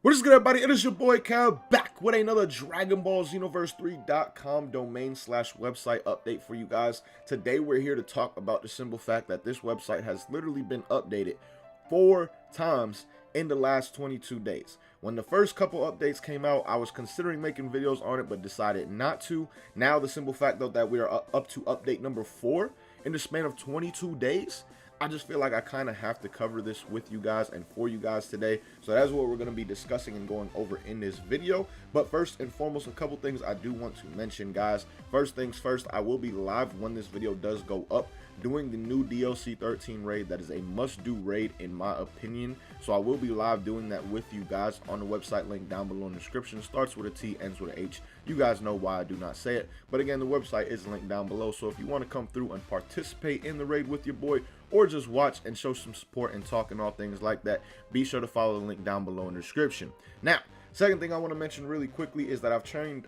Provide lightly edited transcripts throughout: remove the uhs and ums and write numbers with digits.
What is good, everybody? It is your boy Cal back with another Dragon Ball Xenoverse 3.com domain/website update for you guys. Today we're here to talk about the simple fact that this website has literally been updated 4 times in the last 22 days. When the first couple updates came out, I was considering making videos on it but decided not to. Now the simple fact though that we are up to update number 4 in the span of 22 days, I just feel like I kind of have to cover this with you guys and for you guys today. So that's what we're going to be discussing and going over in this video. But first and foremost, a couple things I do want to mention, guys. First things first, I will be live when this video does go up doing the new DLC 13 raid. That is a must-do raid in my opinion. So I will be live doing that with you guys on the website link down below in the description. Starts with a T, ends with an H. You guys know why I do not say it. But again, the website is linked down below. So if you want to come through and participate in the raid with your boy, or just watch and show some support and talk and all things like that, be sure to follow the link down below in the description. Now, second thing I want to mention really quickly is that I've turned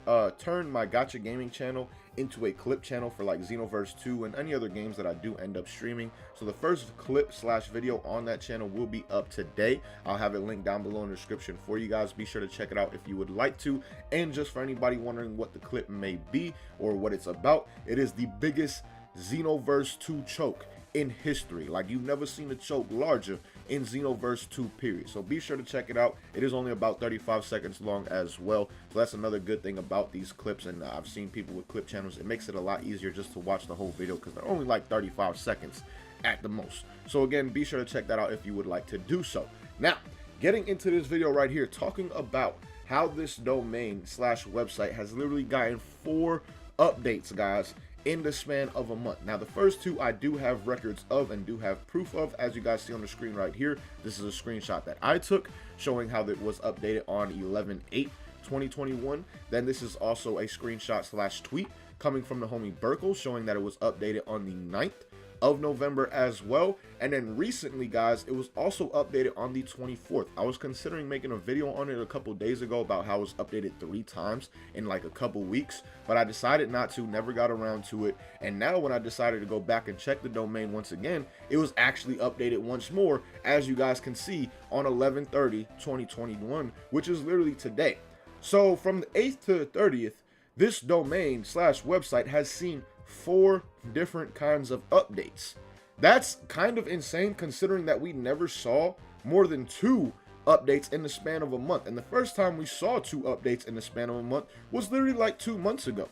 my Gacha Gaming channel into a clip channel for like Xenoverse 2 and any other games that I do end up streaming. So the first clip/video on that channel will be up today. I'll have it linked down below in the description for you guys. Be sure to check it out if you would like to. And just for anybody wondering what the clip may be or what it's about, it is the biggest Xenoverse 2 choke in history. Like, you've never seen a choke larger in Xenoverse 2 period. So be sure to check it out. It is only about 35 seconds long as well. So that's another good thing about these clips. And I've seen people with clip channels, it makes it a lot easier just to watch the whole video because they're only like 35 seconds at the most. So again, be sure to check that out if you would like to do so. Now, getting into this video right here, talking about how this domain/website has literally gotten 4 updates, guys, in the span of a month. Now the first 2 I do have records of and do have proof of, as you guys see on the screen right here. This is a screenshot that I took showing how it was updated on 11/8/2021. Then this is also a screenshot/tweet coming from the homie Burkle showing that it was updated on the 9th of November as well. And then recently, guys, it was also updated on the 24th. I was considering making a video on it a couple days ago about how it was updated 3 times in like a couple weeks, but I decided not to, never got around to it. And now when I decided to go back and check the domain once again, it was actually updated once more, as you guys can see, on 11/30/2021, which is literally today. So from the 8th to the 30th, this domain/website has seen 4 different kinds of updates. That's kind of insane considering that we never saw more than 2 updates in the span of a month. And the first time we saw 2 updates in the span of a month was literally like 2 months ago.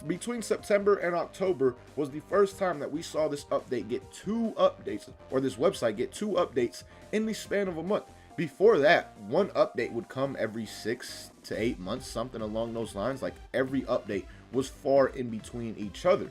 Between September and October was the first time that we saw this update get 2 updates, or this website get 2 updates in the span of a month. Before that, 1 update would come every 6 to 8 months, something along those lines. Like, every update was far in between each other.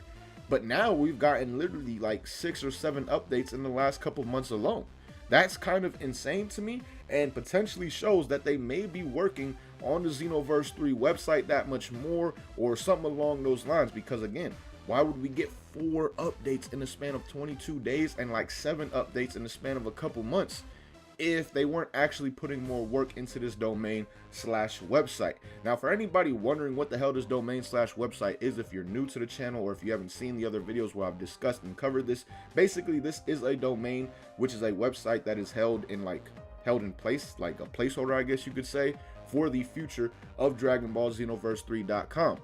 But now we've gotten literally like 6 or 7 updates in the last couple months alone. That's kind of insane to me, and potentially shows that they may be working on the Xenoverse 3 website that much more, or something along those lines. Because again, why would we get 4 updates in the span of 22 days and like 7 updates in the span of a couple months if they weren't actually putting more work into this domain/website? Now, for anybody wondering what the hell this domain/website is, if you're new to the channel or if you haven't seen the other videos where I've discussed and covered this, basically this is a domain which is a website that is held in place, like a placeholder, I guess you could say, for the future of Dragon Ball Xenoverse 3.com.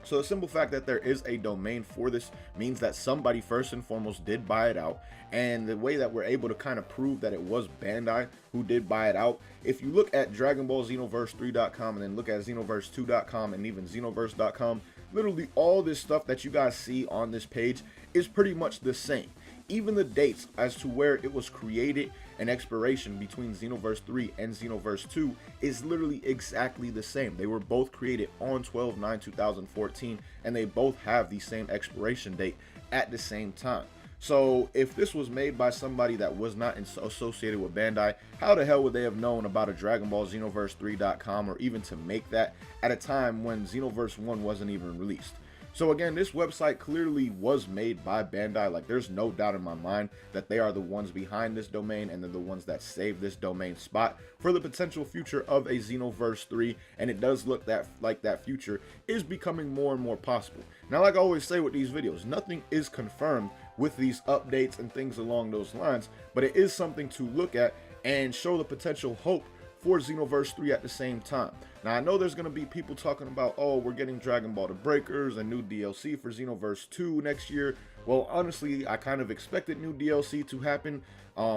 So the simple fact that there is a domain for this means that somebody first and foremost did buy it out. And the way that we're able to kind of prove that it was Bandai who did buy it out, if you look at Dragon Ball Xenoverse 3.com and then look at Xenoverse 2.com and even Xenoverse.com, literally all this stuff that you guys see on this page is pretty much the same. Even the dates as to where it was created and expiration between Xenoverse 3 and Xenoverse 2 is literally exactly the same. They were both created on 12/9/2014, and they both have the same expiration date at the same time. So if this was made by somebody that was not associated with Bandai, how the hell would they have known about a Dragon Ball Xenoverse 3.com, or even to make that at a time when Xenoverse 1 wasn't even released? So again, this website clearly was made by Bandai. Like, there's no doubt in my mind that they are the ones behind this domain, and they're the ones that saved this domain spot for the potential future of a Xenoverse 3. And it does look like that future is becoming more and more possible. Now, like I always say with these videos, nothing is confirmed with these updates and things along those lines, but it is something to look at and show the potential hope for Xenoverse 3 at the same time. Now, I know there's going to be people talking about, oh, we're getting Dragon Ball The Breakers and new DLC for Xenoverse 2 next year. Well, honestly, I kind of expected new DLC to happen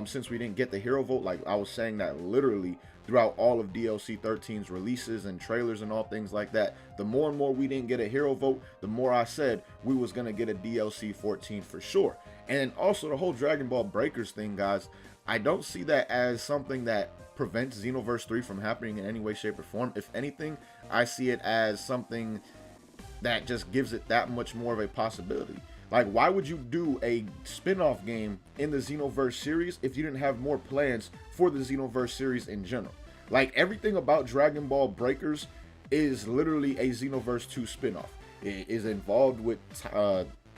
since we didn't get the hero vote. Like, I was saying that literally throughout all of DLC 13's releases and trailers and all things like that. The more and more we didn't get a hero vote, the more I said we was going to get a DLC 14 for sure. And also the whole Dragon Ball Breakers thing, guys, I don't see that as something that prevents Xenoverse 3 from happening in any way, shape, or form. If anything, I see it as something that just gives it that much more of a possibility. Like, why would you do a spin-off game in the Xenoverse series if you didn't have more plans for the Xenoverse series in general? Like, everything about Dragon Ball Breakers is literally a Xenoverse 2 spin-off. It is involved with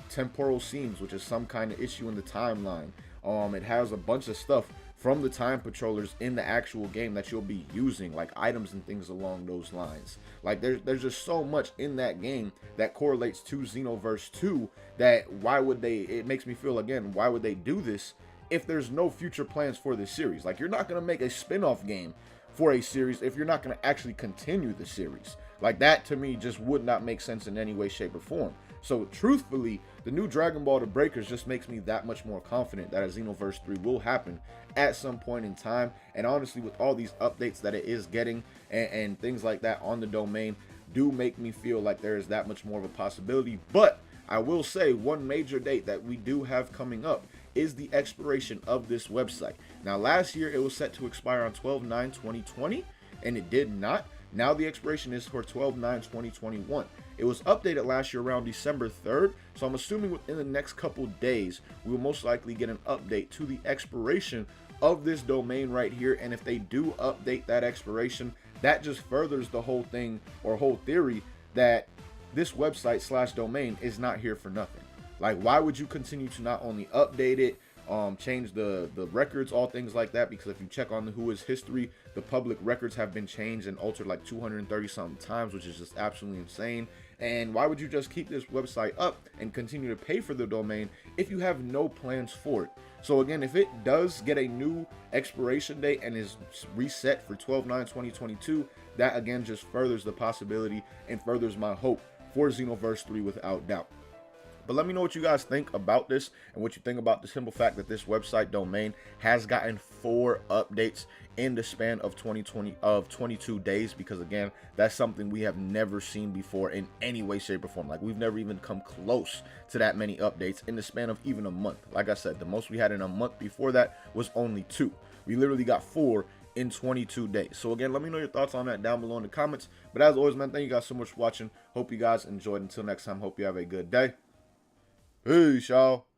temporal seams, which is some kind of issue in the timeline. It has a bunch of stuff from the time patrollers in the actual game that you'll be using, like items and things along those lines. Like, there's just so much in that game that correlates to Xenoverse 2 that why would they, it makes me feel, again, why would they do this if there's no future plans for this series? Like, you're not going to make a spin-off game for a series if you're not going to actually continue the series. Like, that to me just would not make sense in any way, shape, or form. So truthfully, the new Dragon Ball The Breakers just makes me that much more confident that a Xenoverse 3 will happen at some point in time. And honestly, with all these updates that it is getting and things like that on the domain, do make me feel like there is that much more of a possibility. But I will say one major date that we do have coming up is the expiration of this website. Now, last year it was set to expire on 12/9/2020, and it did not. Now the expiration is for 12/9/2021. It was updated last year around December 3rd, so I'm assuming within the next couple days we will most likely get an update to the expiration of this domain right here. And if they do update that expiration, that just furthers the whole thing, or whole theory, that this website / domain is not here for nothing. Like, why would you continue to not only update it, change the records, all things like that? Because if you check on the Whois history, the public records have been changed and altered like 230 something times, which is just absolutely insane. And why would you just keep this website up and continue to pay for the domain if you have no plans for it? So again, if it does get a new expiration date and is reset for 12/9/2022, that again just furthers the possibility and furthers my hope for Xenoverse 3 without doubt. But let me know what you guys think about this and what you think about the simple fact that this website domain has gotten 4 updates in the span of 22 days, because again, that's something we have never seen before in any way, shape, or form. Like, we've never even come close to that many updates in the span of even a month. Like I said, the most we had in a month before that was only 2. We literally got 4 in 22 days. So again, let me know your thoughts on that down below in the comments. But as always, man, thank you guys so much for watching. Hope you guys enjoyed. Until next time, hope you have a good day. Peace, y'all.